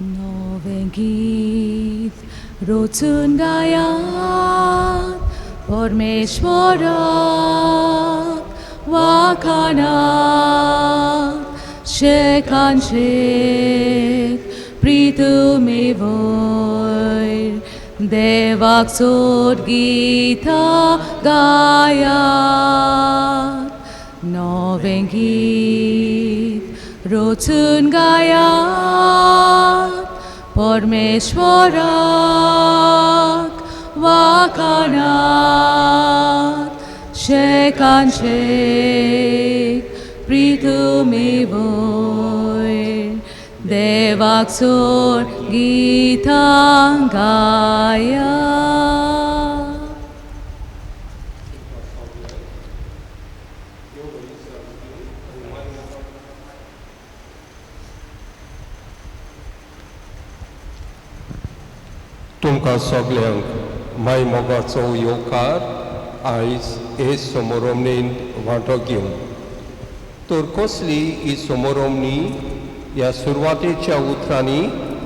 नवे गीत रोचून गायात परमेश्वराक वाखानात शेकांचेक प्रितुमी वयर देवाक सोड गीता गायात नवे गीत रोचून गायात परमेश्वराक वाखानात शेकांचेक प्रितुमी वयर देवाक सोड गीतां गायात. तुमकां सगल्यांक माय मोगाचो येवकार आयज हे समोरमणेन वांटो घेवन तर कसली ही समोरमणी ह्या सुरवातेच्या उतरांनी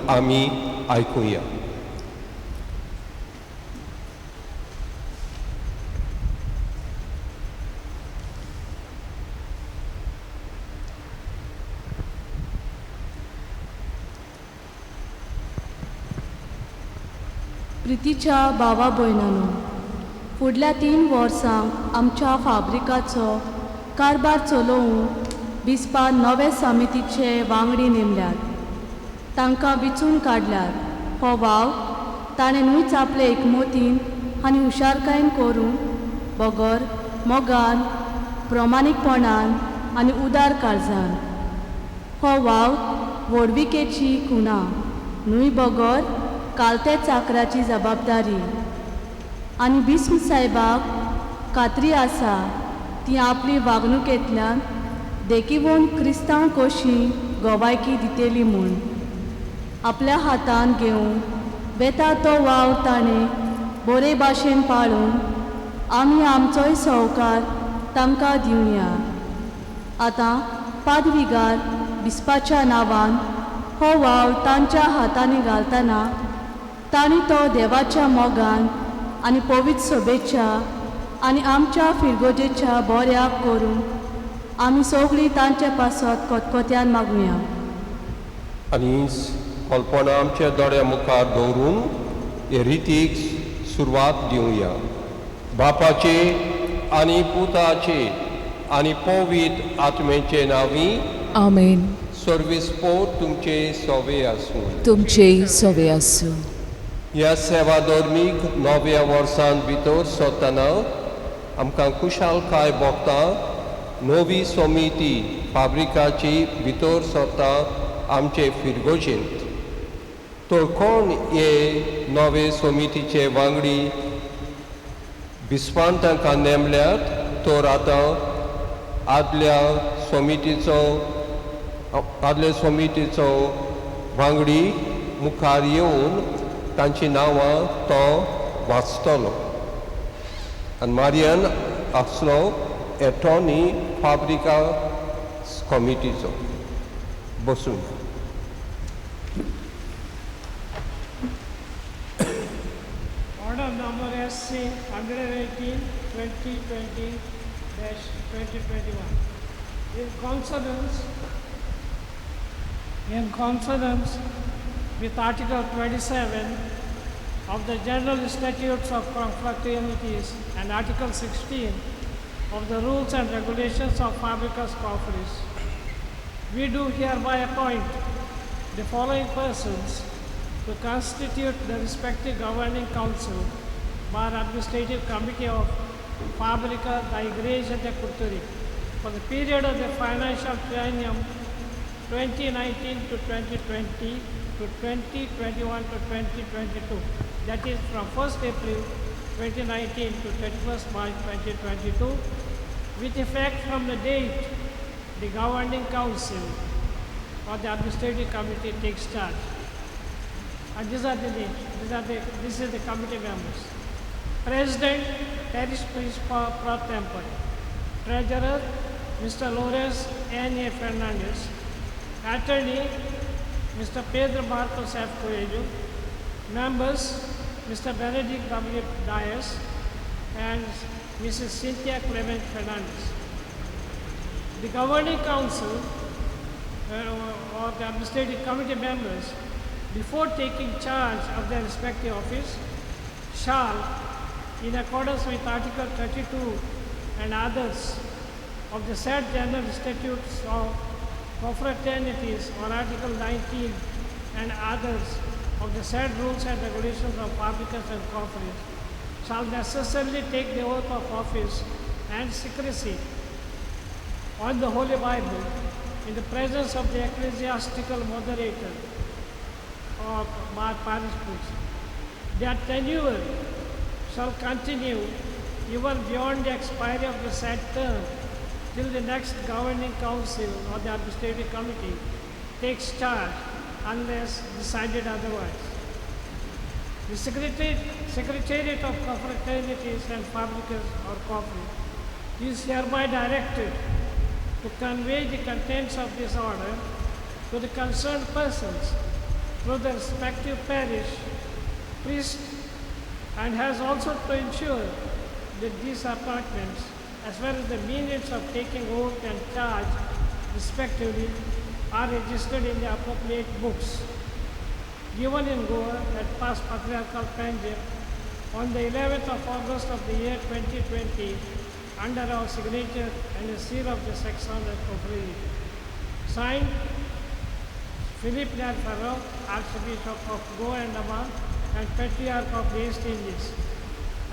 आमी आयकुया. प्रितीच्या भावा भयणांनो, फुडल्या 3 वर्सां आमच्या फाब्रिकाचो कारबार चलोवंक बिस्पान नवे समितीचे वांगडी नेमल्यात. तांकां विचून काडल्यात. हो वाव ताणें न्हूच आपले एकमतीन आनी हुशारकायेन करून बगर मोगान प्रमाणीकपणान आनी उदार काळजान. हो वाव व्हडविकेची खुणा न्हूय बगर कालते चाकराची जबाबदारी. आनी बिस्म सायबाक खात्री आसा ती आपली वागणुकेंतल्यान देखीवन क्रिस्तांव कशी गोवायकी दितेली म्हूण. आपल्या हातान घेवन बेता तो वाव ताणें बरे भाशेन पाळून आमी आमचोय सहकार तांकां दिवया. आतां पादविगार बिस्पाच्या नांवान हो वाव तांच्या हातांनी घालतना तांणी तो देवाच्या मोगान आनी पवित्र सोबेच्या आनी आमच्या फिरगोजेच्या बऱ्याक करून आमी सगळीं तांचे पासत कोतकोत्यान मागुया. आनी कल्पना आमच्या दोळ्या मुखार दवरून हे रितीक सुरवात दिवया. बापाचे आनी पुताचे आनी पवित्र आत्मेचे नांवी आमेन. सर्वेस्पोर तुमचे सोवे आसूं. तुमचे सोवे आसूं. ह्या सेवा धर्मीक नव्या वर्सान भितर सरतना आमकां कुशालकाय भोगता नवी समिती फाब्रिकाची भितर सरता आमचे फिरगोजेंत. तर कोण हे नवे समितीचे वांगडी बिस्पान तांकां नेमल्यात तर आतां आदल्या समितीचो वांगडी मुखार येवन तांची नांवां तो वाचतलो. आनी मारियन आसलो एटॉर्नी फाब्रिका कमिटीचो. बसून Order number SC 118/2020-2021. In consonance with Article 27 of the General Statutes of Confraternity and Article 16 of the Rules and Regulations of Fabricas Corporis, we do hereby appoint the following persons to constitute the respective governing council bar administrative committee of Fabrica da Igreja de Curturi for the period of the financial triennium 2019 to 2020 to 2021 to 2022, that is from 1st April 2019 to 31st March 2022, with effect from the date the governing council or the administrative committee takes charge. And these are the names. This is the committee members. President, Parish Priest Pro Tempore. Treasurer, Mr. Lawrence N.A. Fernandez. Attorney, Mr. Pedro Marcos F. Coelho, members Mr. Benedict W. Dias and Mrs. Cynthia Clement Fernandez. The governing council or the administrative committee members, before taking charge of their respective office, shall, in accordance with Article 32 and others of the said General Statutes of Confraternities or Article 19 and others of the said rules and regulations of publicans and confraries, shall necessarily take the oath of office and secrecy on the Holy Bible in the presence of the ecclesiastical moderator or parish priest. Their tenure shall continue even beyond the expiry of the said term till the next governing council or the administrative committee takes charge unless decided otherwise. The Secretariat of Confraternities and Publicans or Confraries is hereby directed to convey the contents of this order to the concerned persons through the respective parish priest, and has also to ensure that these appointments, as well as the means of taking oath and charge respectively, are registered in the appropriate books given in Goa at past Patriarchal Panjim on the 11th of August of the year 2020 under our signature and the seal of the section appropriate. Signed, Philip Nalfaro, Archbishop of Goa and Daman and Patriarch of the East Indies.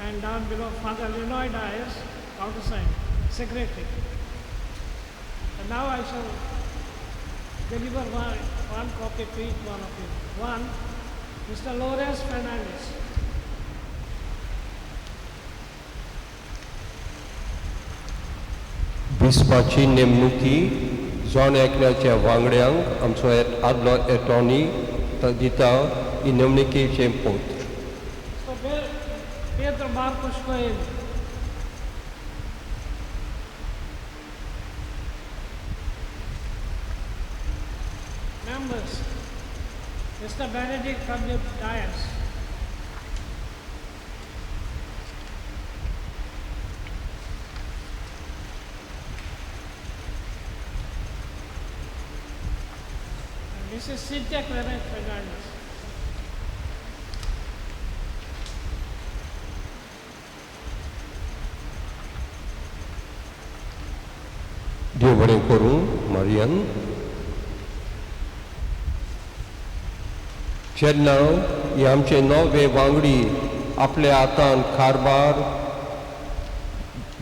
And down below, Father Lenoy Dias, countersigned, Secretary. And now I shall deliver one copy to each one of you. One, Mr. Lawrence Fernandez. बिस्पाची नेमणुकी जावन एकल्याच्या वांगड्यांक आमचो आदलो attorney दिता ही नेमणुकीचे पोत. So Pedro Marcos Coelho. Members, Mr. Benedict W. Dias. Mrs. Cynthia Clement Fernandez. देव बरें करूं Marian. जेन्ना हे आमचे नवे वांगडी आपल्या हातान कारभार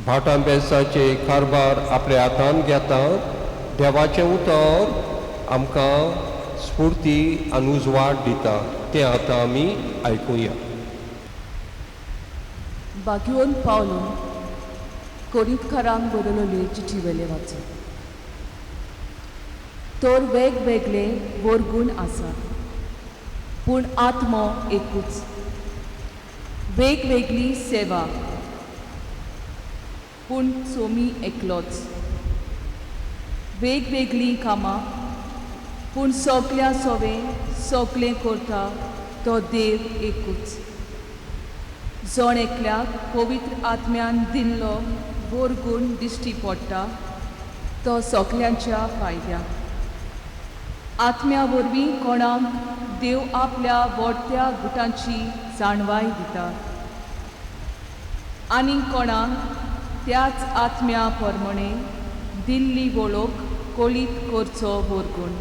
भाटां बेसाचे कारभार आपल्या हातान घेता, देवाचें उतर आमकां स्फूर्ती आनी उजवाड दिता. तें आतां आमी आयकुया. बागयोन पावलो कोरिंथकारांक बरयलेले चिठीवेले वाचन. तर वेगवेगळे वर्गूण आसात, पूण आत्मो एकूच. वेगवेगळी सेवा, पूण सोमी एकलोच. वेगवेगळीं कामां, पूण सगल्या सगळें करता तो देव एकूच. जण एकल्याक पवित्र आत्म्यान दिल्लो वर्गूण दिश्टी पडटा तो सगल्यांच्या फायद्याक. आत्म्या वरवीं कोणाक देव आपल्या वडट्या गुटांची जाणवाय दिता आनी कोणाक त्याच आत्म्या प्रमाणे दिल्ली वळख कळीत करचो वर्गूण.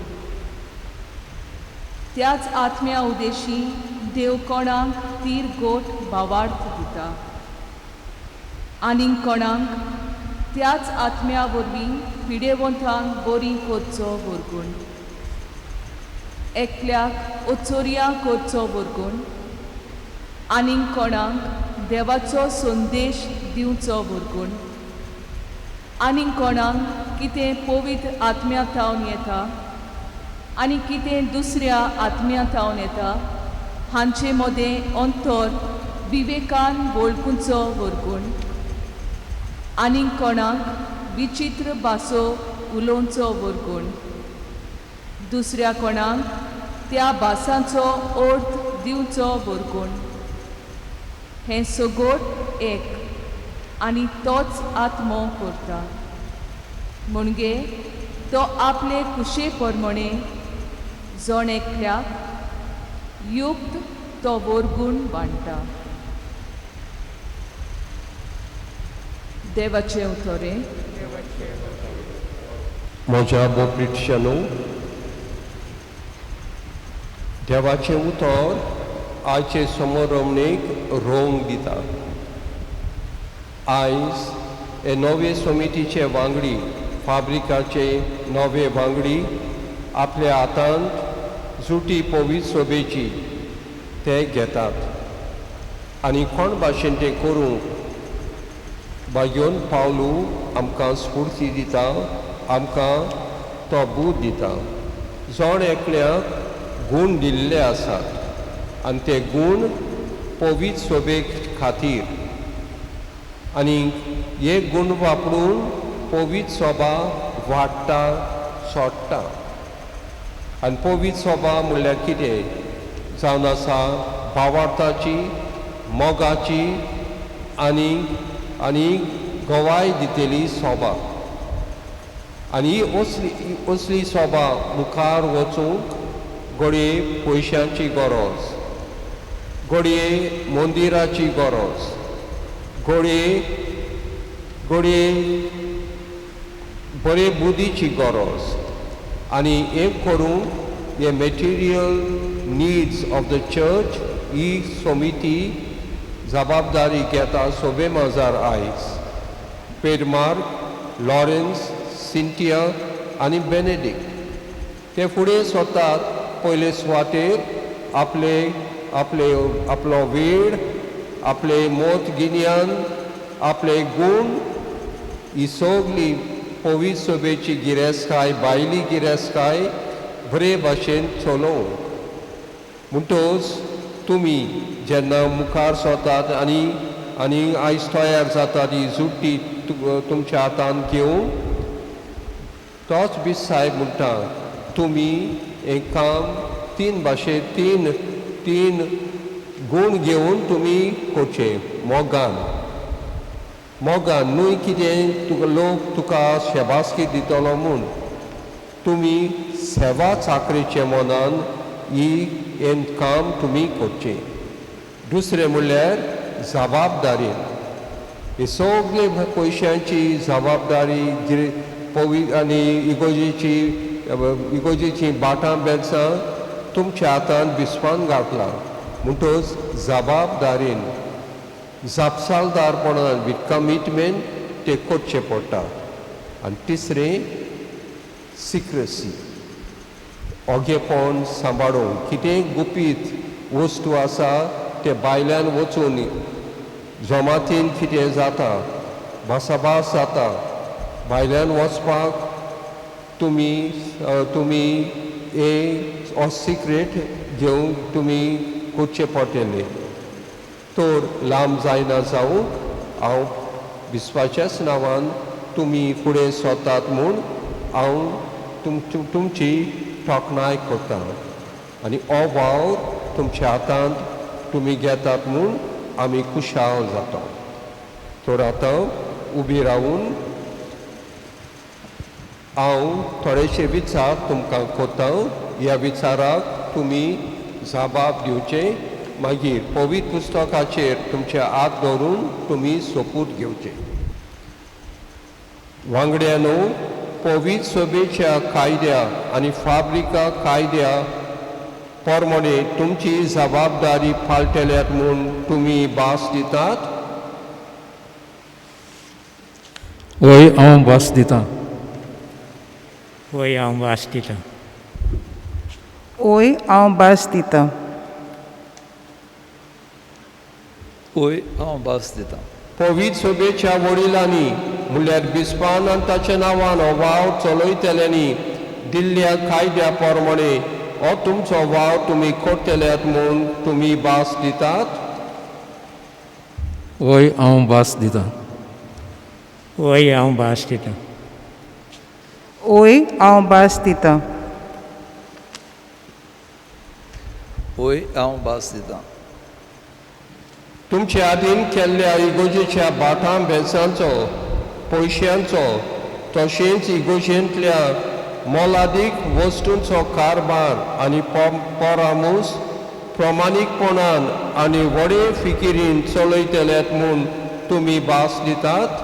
त्याच आत्म्या उद्देशी देव कोणाक तीर गोट भावार्थ दिता आनी कोणाक त्याच आत्म्या वरवीं पिडेवंतांक बरी करचो वर्गूण. एकल्याक ओचोरिया करचो वर्गूण आनी कोणाक देवाचो संदेश दिवचो वर्गूण आनी कोणाक कितें पवित्र आत्म्यांतावन येता आनी कितें दुसऱ्या आत्म्यांतावन येता हांचे मदें अंतर विवेकान वळखुचो वर्गूण आनी कोणाक विचित्र भासो उलोवचो वर्गूण. दुसऱ्या कोणाक त्या भासांचो अर्थ दिवचो भरकून हें सगोट एक आनी तोच आत्मो करता म्हणजे तो आपले कुशे प्रमाणे जण एकल्याक युक्त तो वर्गूण बांदता. देवाचे उतोरे. म्हज्या बोपरिक्षानू, देवाचें उतर आयचे समोरमणेक रोंग दिता. आयज हे नवे समितीचे वांगडी, फाब्रिकाचे नवे वांगडी आपल्या हातांत जुटी पवित्र सोबेची ते घेतात आनी कोण भाशेन ते करूंक बागेवन पावलू आमकां स्फूर्ती दिता, आमकां तो बूध दिता. जण एकल्याक गूण दिल्ले आसात आनी ते गूण पवित्र सोबे खातीर आनी हे गूण वापरून पवित्र सोबा वाडटा सोडटा. आनी पवित्र सोबा म्हणल्यार कितें जावन आसा भावार्थाची, मोगाची आनी गवाय दितेली सोबा. आनी ही असली सोबा मुखार वचूंक घडये पयशांची गरज, घडये मंदिराची गरज, घडये बरे बुद्धीची गरज आनी हें करूंक हे material needs of the church ही समिती जबाबदारी घेता सोबे माजार आयज. पेडमार्क, लॉरेन्स, सिंथिया आनी बेनेडिक्ट ते फुडें स्वतात पयले सुवातेर आपलो वेळ, आपले मोत गिन्यान, आपले गूण ही सगली पवित्र सोबेची गिरेस्तकाय, भायली गिरेस्तकाय बरे भाशेन चलोवंक. म्हणटच तुमी जेन्ना मुखार सरतात आनी आयज तयार जातात ही जुट्टी तुमच्या हातान घेवन, तोच बीस साहेब म्हणटा तुमी हें काम तीन तीन गूण घेवन तुमी करचें. मोगान न्हय कितें लोक तुका शेबासकी दितलो म्हूण, तुमी सेवा चाकरेचे मनान हें काम तुमी करचें. दुसरें म्हणल्यार जबाबदारी. हे सगळे पयशांची जबाबदारी आनी इगोजेची बाटां बेलसां तुमच्या हातान बिस्पान घातला. म्हणटच जबाबदारीन, जापसालदारपणान विथ कमिटमेंट ते करचें पडटा. आनी तिसरें सिक्रेसी, ओगेपण सांबाळून कितेंय गुपीत वस्तू आसा ते भायल्यान वचून जमातीन कितें जाता, भासाभास जाता, भायल्यान वचपाक तुमी हो सिक्रेट घेवंक तुमी करचें पडटलें. तर लांब जायना जावंक हांव विस्वाच्याच नांवान तुमी फुडें सरतात म्हूण हांव तुमची तोखणाय करता आनी हो वावर तुमच्या हातांत तुमी घेतात म्हूण आमी खुशाल जाता. तर आतां उबी रावून हांव थोडेशे विचार तुमकां कोत्ता. ह्या विचाराक तुमी जबाब दिवचे. मागीर पवित्र पुस्तकाचेर तुमचे हात दवरून तुमी सोपूत घेवचे. वांगड्यानो, पवित्र सोबेच्या कायद्या आनी फाब्रिका कायद्या प्रमाणे तुमची जबाबदारी पाळटल्यात म्हूण तुमी भास दितात. होय, हांव भास दितां. होय, हांव भास दितां. होय, हांव भास दितां. होय, हांव भास दितां. पवित्र सोबेच्या वडिलांनी म्हणल्यार बिस्पान आनी ताच्या नांवान हो वाव चलयतल्यांनी दिल्ल्या कायद्या प्रमाणे हो तुमचो वाव तुमी करतल्यात म्हूण तुमी भास दितात. होय, हांव भास दितां. होय, हांव भास दितां. होय, हांव भास दितां. होय हांव भास दितां तुमचे आदीन केल्ल्या इगोजेच्या बाटां बेसांचो पयशांचो तशेंच इगोजेंतल्या मोलादीक वस्तूंचो कारबार आनी पोरामूस प्रमाणीकपणान आनी व्हडे फिकिरीन चलयतल्यात म्हूण तुमी भास दितात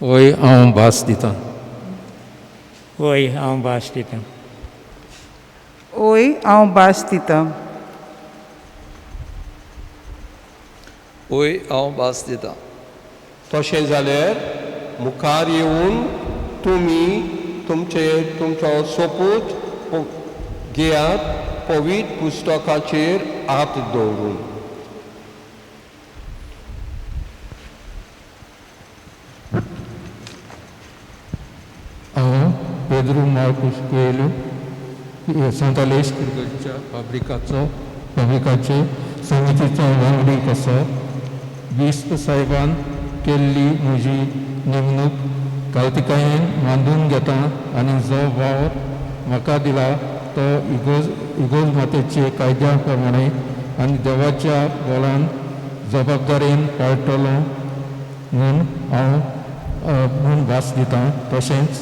होय हांव भास दितां होय हांव भास दितां ओय हांव भास दितां होय हांव भास दितां तशें जाल्यार मुखार येवन तुमी तुमचो सोपूत घेयात पवित्र पुस्तकाचेर हात दवरून हांव पेद्रू मार्कुस कोएल्हो सांतालेश इगोजेच्या फाब्रिकाचे समितीचो वांगडी कसो बिस्प साहेबान केल्ली म्हजी नेमणूक कार्तिकायेन बांदून घेता आनी जो वावर म्हाका दिला तो इगोज मातेचे कायद्या प्रमाणे आनी देवाच्या बोलान जबाबदारेन पाळटलो म्हूण हांव भास दितां तशेंच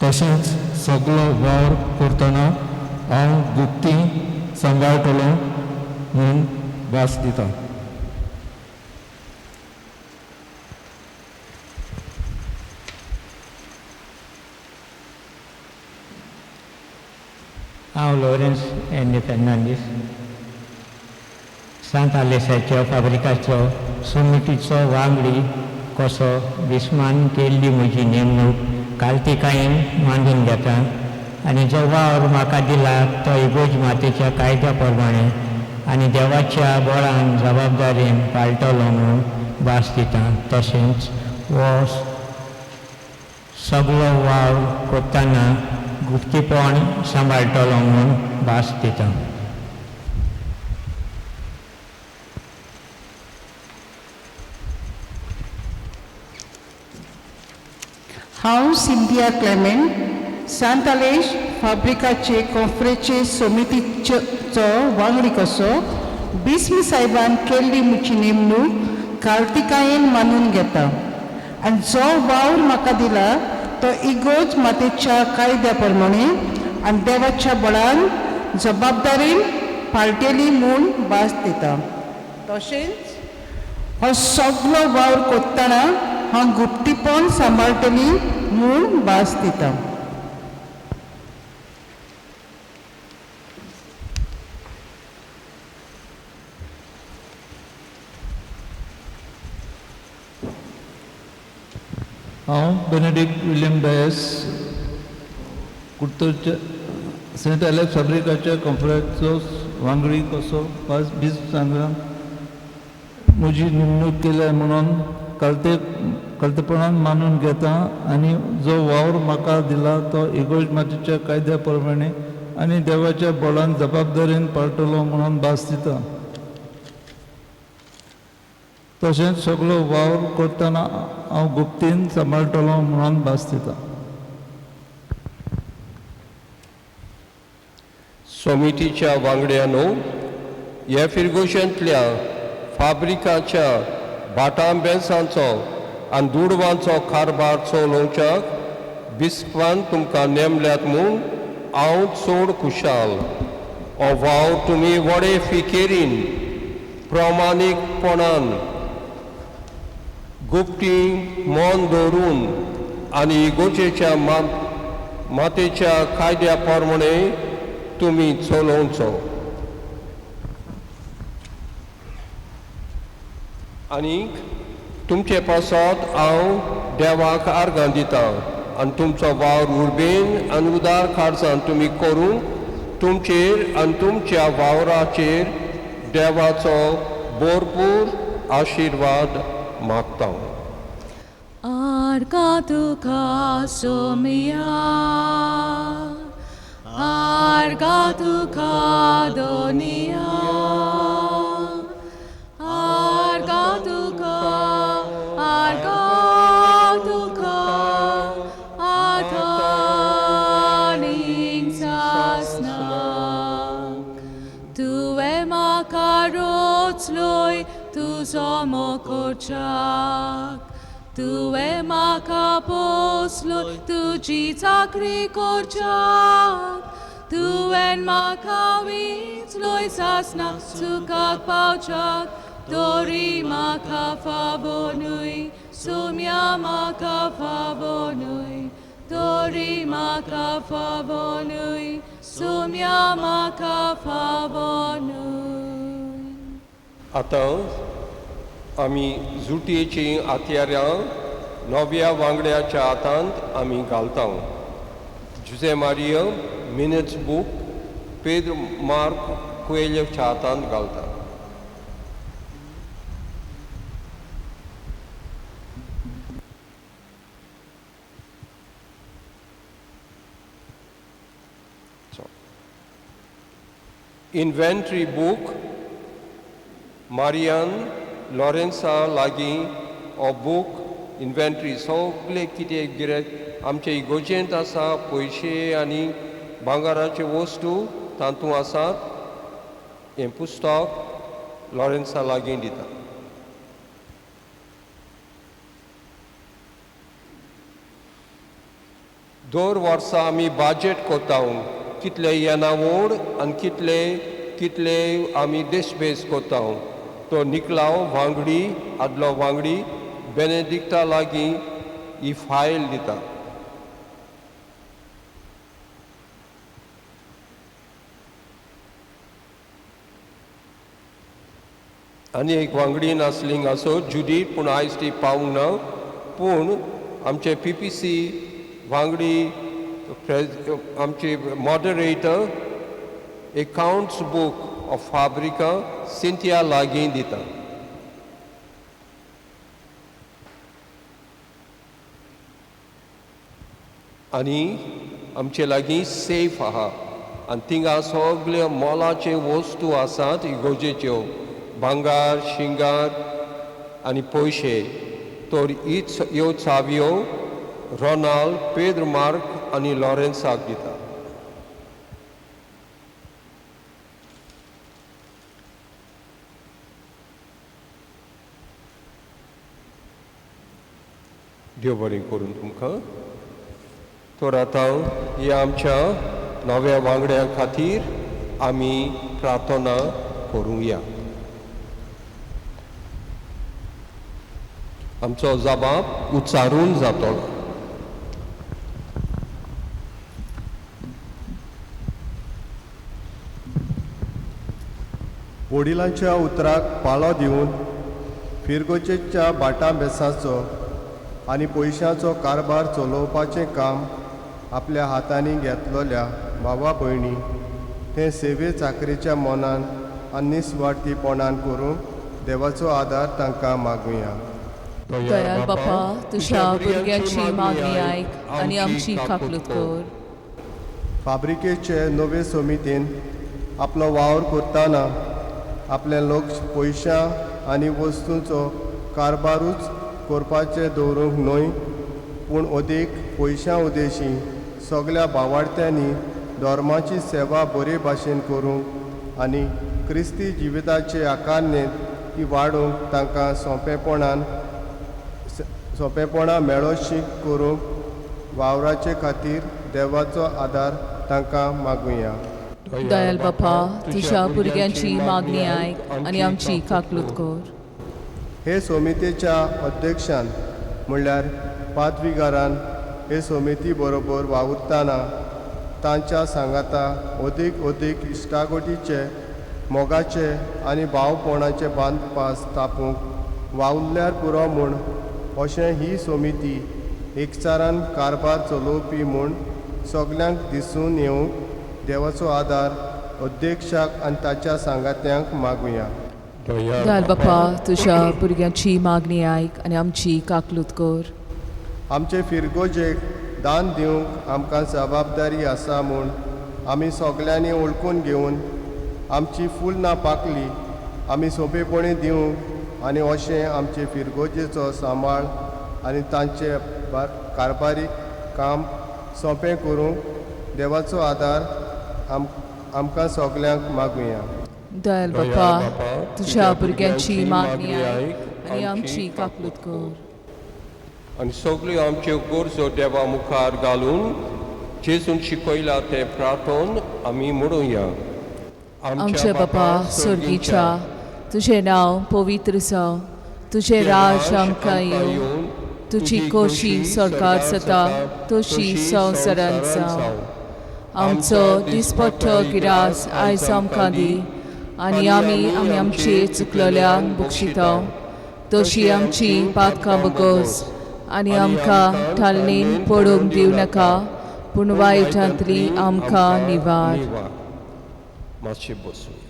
तशेंच सगळो वावर करतना हांव गुप्ती सांबाळटलो म्हूण भास दितां हांव लॉरेन्स एन फेर्नांडीस सांत आलेसाच्या फाब्रिकाचो समितीचो वांगडी कसो बिस्मान केल्ली म्हजी नेमणूक कार्तिकायेन मांडून घेता आनी जो वावर म्हाका दिला तो इगोज मातेच्या कायद्या प्रमाणे आनी देवाच्या बळान जबाबदारेन पाळटलो म्हणून भास दिता तशेंच हो सगळो वावर करतना गुप्तीपण सांबाळटलो म्हणून भास दिता हांव सिंथिया क्लेमेंट सांतालेश फाब्रिकाचे कॉन्फरन्से समितीचो वांगडी कसो बिस्म साहेबान केल्ली म्हजी नेमणूक कार्तिकायेन मानून घेता आनी जो वावर म्हाका दिला तो इगोज मातेच्या कायद्या प्रमाणे आनी देवाच्या बळान जबाबदारेन पाळटली म्हूण भास दिता तशेंच हो सगळो वावर करतना हांव गुप्तीपण सांबाळटली म्हूण भास दितां हांव बेनेडिक्ट विलियम डायस कुट्टूरच्या सेंट एलेक्स फाब्रिकाच्या कॉन्फरन्सचो वांगडी कसो 20 सांगां म्हजी नेमणूक केल्या म्हणून कळतेपणान मानून घेता आनी जो वावर म्हाका दिला तो इगोज मातेच्या कायद्या प्रमाणे आनी देवाच्या बळान जबाबदारेन पाळटलो म्हणून भास दिता तशेंच सगळो वावर करतना हांव गुप्तीन सांबाळटलो म्हणून भास दिता समितीच्या वांगड्यानो ह्या फिरगोशांतल्या फाब्रिकाच्या बाटांबेसांचो आनी दुडवांचो कारबार चलोवच्याक बिस्पान तुमकां नेमल्यात म्हूण हांव चड खुशाल हो वाव तुमी व्हडे फिकेरीन प्रामाणीकपणान गुप्ती मोन दवरून आनी इगोजेच्या मातेच्या कायद्या प्रमाणे तुमी चलोवचो आनीक तुमचे पासत हांव देवाक आर्गां दितां आनी तुमचो वावर उर्बेन आनी उदार खर्चान तुमी करूंक तुमचेर आनी तुमच्या वावराचेर देवाचो भरपूर आशिर्वाद मागता Arca tu caso mia, arca tu cadonia, posloy tuzo mokorchak. Tuwe maka posloy tuji takri korchak. Tuen maka witzloy sasna sukak pauchak. Dori maka fabonui sumya maka fabonui. Dori maka fabonui sumya maka fabonui. आतां आमी जुटयेची आतयाऱ्यां नव्या वांगड्याच्या हातांत आमी घालता. Jose Maria minutes book Pedro Mark कुएल्याच्या हातांत घालता. Inventory book Marianne लॉरेन्सा लागीं हो बूक इन्व्हेंटरी सगळे कितें गिरेक आमचे इगोजेंत आसा पयशे आनी भांगाराच्यो वस्तू तातूंत आसात हें पुस्तक लॉरेन्सा लागीं दिता. दर वर्सा आमी बाजेट कोत्ता कितले येणावळ आनी कितले आमी देशभेस कोत्ता. तो निकलाव वांगडी आदलो वांगडी बेनेडिक्टा लागीं ही फायल दिता. आनी एक वांगडी नासली हांगासर जुडी पूण आयज ती पावूंक ना. पूण आमचे PPC वांगडी आमचे मॉडरेटर अकाउंट्स बूक ऑफ फाब्रिका सिंथिया लागीं दिता. आनी आमचे लागीं सेफ आहा आनी थिंगा सगळे मोलाचे वस्तू आसात इगोजेच्यो भांगार शिंगार आनी पयशे. तर ह्यो चावयो रोनाल्ड पेद्र मार्क आनी लॉरेन्साक दिता. देव बरें करून तुमकां. तर आतां ह्या आमच्या नव्या वांगड्यां खातीर आमी प्रार्थना करूया. आमचो जबाब उच्चारून जातलो. वडिलांच्या उतराक पाळो दिवन फिरगोचेच्या बाटा बेसाचो आनी पयशांचो कारबार चलोवपाचें काम आपल्या हातांनी घेतलोल्या भावा भयणी ते सेवे चाकरेच्या मनान आनी निस्वार्थीपणान करूंक देवाचो आदार तांकां मागुया. दयाल बापा तुझ्या भुरग्यांची मागणी आयक आनी आमची काकलूत कर. फाब्रिकेचे नवे समितीन आपलो वावर करतना आपले लक्ष पयशां आनी वस्तूंचो कारबारूच करपाचें दवरूंक न्हय पूण अदीक पयशां उदेशी सगळ्या भावार्थ्यांनी धर्माची सेवा बरे भाशेन करूंक आनी क्रिस्ती जिविताचे आकारणेंत ती वाडोवंक तांकां सोंपेपणां मेळोशी करूंक वावराचे खातीर देवाचो आदार तांकां मागुया. दयाल बापा तुझ्या भुरग्यांची मागणी आयक आनी आमची काकलूत कर. हे समितीच्या अध्यक्षान म्हणल्यार पादविगारान हे समिती बरोबर वावुरतना तांच्या सांगाता अदीक इश्टागोटीचे मोगाचे आनी भावपणाचे बांदपास स्थापूंक वावुरल्यार पुरो म्हूण अशें ही समिती एकचारान कारबार चलोवपी म्हूण सगल्यांक दिसून येवंक देवाचो आदार अध्यक्षाक आनी ताच्या सांगात्यांक मागुया. दयाल बापा तुझ्या भुरग्यांची मागणी आयक आनी आमची काकलूत कर. आमचे फिरगोजेक दान दिवंक आमकां जबाबदारी आसा म्हूण आमी सगल्यांनी ओळखून घेवन आमची फूल नापाकली आमी सोंपेपणी दिवंक आनी अशें आमचे फिरगोजेचो सांबाळ आनी तांचे कारबारीक काम सोंपें करूंक देवाचो आदार आमकां सगल्यांक मागुया. दयाल बापा तुझ्या भुरग्यांची मागणी आयक आनी आमची काकूट कर. आनी सगल्यो आमच्यो गरजो देवा मुखार घालून जेजून शिकयला ते प्रार्थोन आमी म्हणुया. आमचे बापा स्वर्गीच्या तुझे नांव पवित्र जावं, तुझे राज आमकां येवं, तुजी खोशी स्वर्गार जाता तशी संवसारांत जावं. आमचो दिसपट्टो गिरास आयज आमकां दी आनी आमी आमचे चुकलेल्यांक बक्षितांव, तशी आमची पातकां बगोस आनी आमकां ठालनीन पडूंक दिवं नाका, पूण वायटांतली आमकां निवार. मातशें बसूया.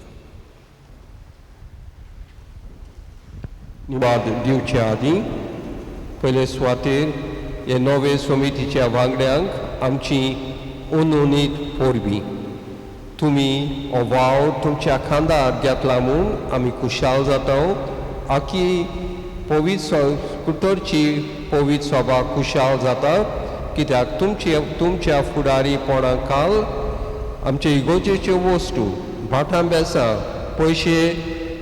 निवाद दिवचे आदीं पयले सुवातेर हे नवे समितीच्या वांगड्यांक आमची उन्नीत पोरबी. तुमी हो वाव तुमच्या खांदार घेतला म्हूण आमी खुशाल जाता. आखी कुटरची पवित्र सभा खुशाल जाता, कित्याक तुमच्या फुडारीपणा काल आमचे इगोजेच्यो वस्तू भाटां बेसां पयशे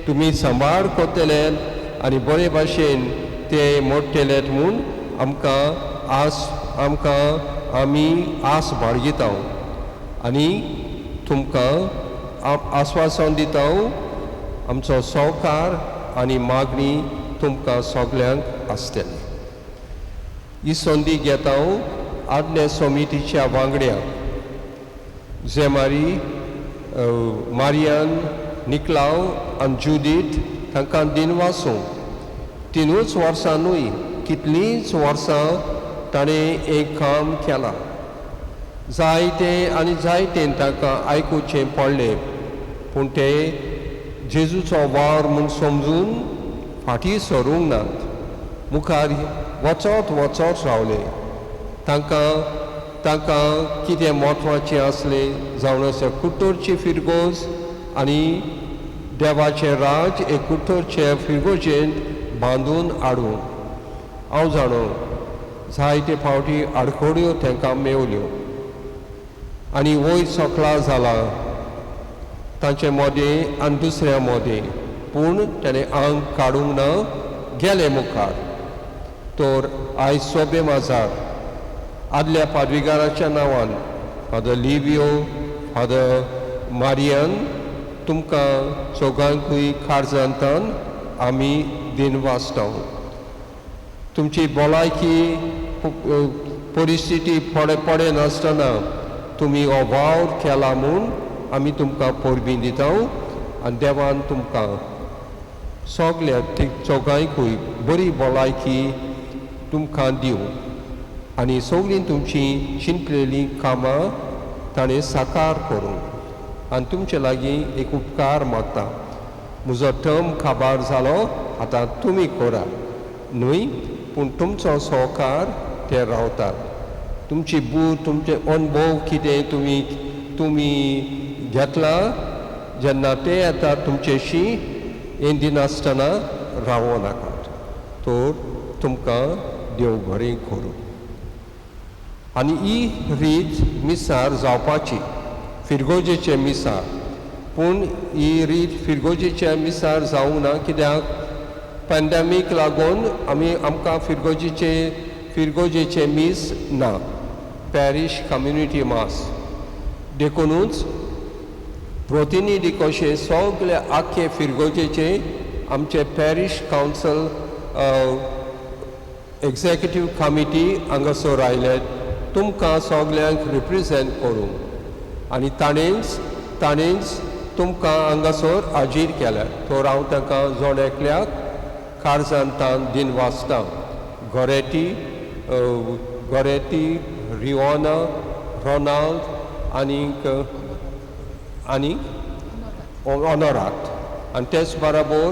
तुमी सांबाळ करतले आनी बरे भाशेन ते मोडटलेत म्हूण आमी आस बाळगिता आनी तुमकां आस्वासन दिता. आमचो सहकार आनी मागणी तुमकां सगल्यांक आसतली. ही संदी घेता आदल्या समितीच्या वांगड्यांक जे मारियान, निकलाव आनी जुदीत तांकां दिनवासो 3 वर्सां न्हय कितलींच वर्सां ताणें एक काम केलां. जायतें तांकां आयकुचें पडलें, पूण ते जेजूचो वावर म्हूण समजून फाटीं सरूंक नात. मुखार वचत रावले. तांकां कितें म्हत्वाचें आसलें जावन अशें कुट्टोरची फिरगोज आनी देवाचें राज एक कुट्टोरचे फिरगोजेंत बांदून हाडूं. हांव जाणो जायते फावटी आडखड्यो तांकां मेवल्यो आनी वयर सकला जाला तांचे मोदें आनी दुसऱ्या मोदें, पूण ताणें आंग काडूंक ना, गेले मुखार. तर आयज सोबे माजार आदल्या पाद्रीगाराच्या नांवान फादर लिवियो, फादर मारियान तुमकां चौगांकूय खारजांतान आमी दिनवासता. तुमची भलायकी परिस्थिती पडे नासतना तुमी हो वावर केला म्हूण आमी तुमकां परबी दिता आनी देवान तुमकां सगल्या चौगांकूय बरी भलायकी तुमकां दिवं आनी सगळीं तुमची चिंतलेलीं कामां ताणें साकार करूं. आनी तुमचे लागीं एक उपकार मागता. म्हजो टर्म काबार जालो, आतां तुमी करात न्हय, पूण तुमचो सहकार ते रावतात. तुमची तुमचे अनुभव कितें तुमी घेतला जेन्ना ते येतात तुमचेशी हें दिनासतना रावो नाकात. तर तुमकां देव बरें करूं. आनी ही रीत मिसार जावपाची फिरगोजेचे मिसार, पूण ही रीत फिरगोजेच्या मिसार जावंक ना, कित्याक पॅन्डेमीक लागून आमकां फिरगोजेचे मीस ना, पॅरीश कम्युनिटी मास. देखूनच प्रतिनिधी कशे सगळे आख्खे फिरगोजेचे आमचे पॅरीश कावन्सिल एक्झिक्युटीव कमिटी हांगासर आयल्यात तुमकां सगल्यांक रिप्रेझेंट करूंक, आनी ताणेंच तुमकां हांगासर हाजीर केल्यात. तर हांव तांकां जोड एकल्याक खारजांतान दिनवासता. गोरेटी, रिओना, रोनाल्ड आनी ऑनोरात, आनी तेच बरोबर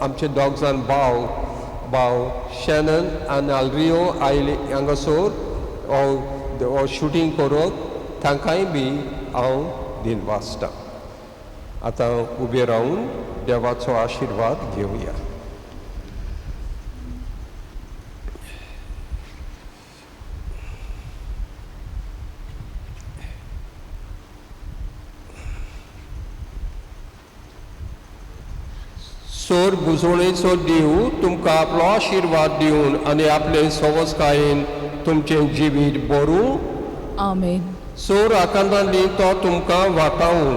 आमचे दोग जाण भाव शॅनन आनी आल्रियो आयले हांगासर हो शुटींग करूंक, तांकांय बी हांव दिनवासता. आतां उबे रावन देवाचो आशिर्वाद घेवया. सोर बुजवणेचो देव तुमकां आपलो आशिर्वाद दिवन आनी आपले सवस्कायेन तुमचें जिवीत भरूं. आमेन. सोर आकांतांनी तो तुमकां वाटावूं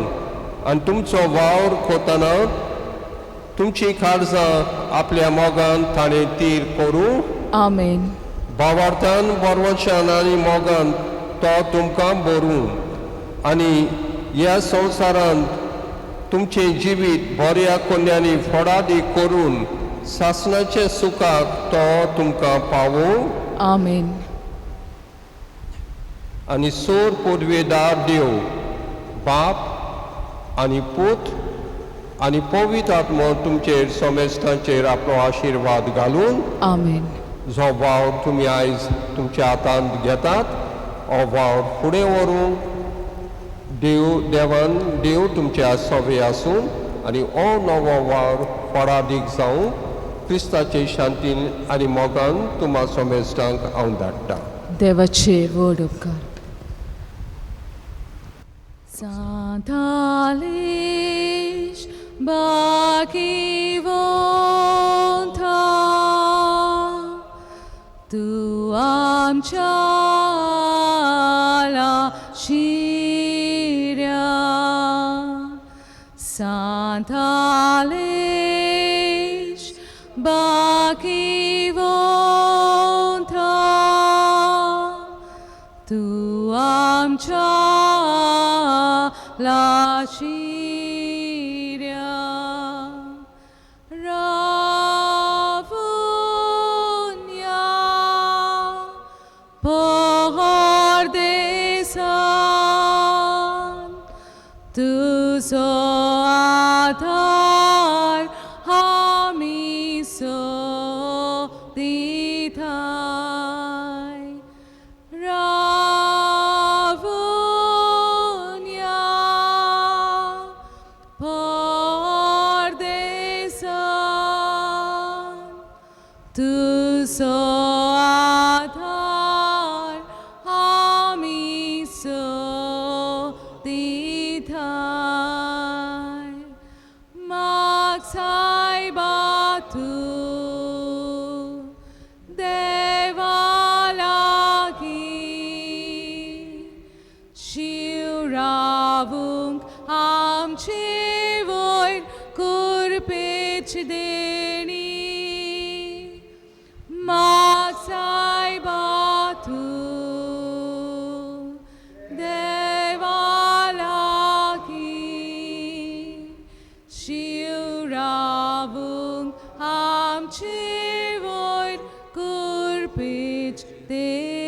आनी तुमचो वावर कोतना तुमची काळजां आपल्या मोगान ताणें तीर करूं. आमेन. भावार्थान बरवशान आनी मोगान तो तुमकां भरूं आनी ह्या संवसारांत तुमचें जिवीत बऱ्या कोन्यांनी फोडादी करून सासणाचे सुखाक तो तुमकां पावूं. आमेन. आनी सोर पदवेदार देव बाप आनी पूत आनी पवित्र आत्मो तुमचेर समेस्तांचेर आपलो आशिर्वाद घालून. आमेन. जो वावर तुमी आयज तुमच्या हातांत घेतात हो वावर फुडें व्हरूं देव तुमच्या सोबे आसूं आनी हो नवो वावर फळादीक जावं क्रिस्ताचे शांतीन आनी मोगान तुमा समेस्तांक हांव धाडटा. देवाचे व्हड उपकार. Santalești bachivonta, tu amcia la shirea. Santalești bachivonta, tu amcia la shirea. Ravunia pordesan, tu so atar hamiso ditai. Tu so atar hamiso ditai. Maksai batu devalaki shiravung amchivoin kurpich deni. Maksai batu devalaki shiravung amchivoin kurpich de.